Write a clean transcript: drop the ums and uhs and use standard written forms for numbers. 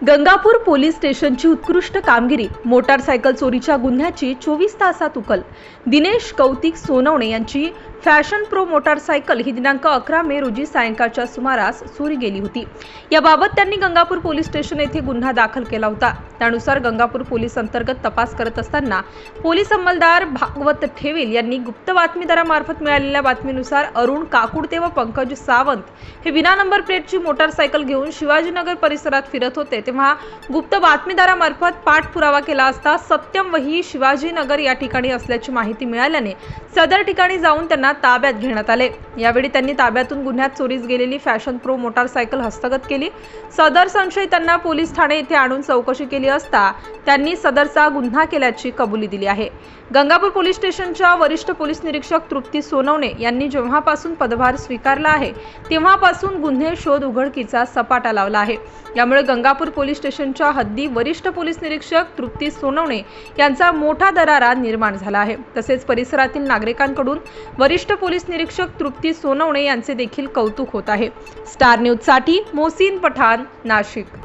Gangapur police स्टेशनची उत्कृष्ट कामगिरी, motorcycle चोरीच्या गुन्ह्याची 24 तासात उकल। दिनेश कौतिक सोनवणे यांची फॅशन प्रो मोटारसायकल ही दिनांक 11 मे रोजी सायंकाळच्या सुमारास चोरी गेली होती। याबाबत त्यांनी गंगापूर पोलीस स्टेशन येथे गुन्हा दाखल केला होता। त्यानुसार गंगापूर पोलीस अंतर्गत तपास करत असताना पोलीस अंमलदार भागवत ठेवील यांनी गुप्त बातमीदारामार्फत मिळालेल्या बातमीनुसार अरुण काकुडते व पंकज सावंत हे विना नंबर प्लेटची मोटारसायकल घेऊन शिवाजीनगर परिसरात फिरत होते, तेव्हा गुप्त बातमीदारामार्फत पाठपुरावा केला असता सत्यम वही शिवाजीनगर या ठिकाणी असल्याची माहिती मिळाल्याने सदर ठिकाणी जाऊन त्यांना ताब्यात घेण्यात आले। यावेळी त्यांनी ताब्यातून गुन्ह्यात चोरीस गेलेली फॅशन प्रो मोटारसायकल हस्तगत केली। सदर संशयितांना पोलीस ठाणे येथे आणून चौकशी केली असता त्यांनी सदरचा गुन्हा केल्याची कबुली दिली आहे। गंगापूर पोलीस स्टेशनच्या वरिष्ठ पोलीस निरीक्षक तृप्ती सोनवणे यांनी जेव्हापासून पदभार स्वीकारला आहे तेव्हापासून गुन्हे शोध उघडकीचा सपाटा लावला आहे। यामुळे गंगापूर पोलीस स्टेशनच्या हद्दी वरिष्ठ पोलीस निरीक्षक तृप्ती सोनवणे यांचा मोठा दरारा निर्माण झाला आहे। तसेच परिसरातील नागरिकांकडून वरिष्ठ पोलीस निरीक्षक तृप्ती सोनवणे यांचे देखील कौतुक होत आहे। स्टार न्यूज साठी मोहसिन पठाण, नाशिक।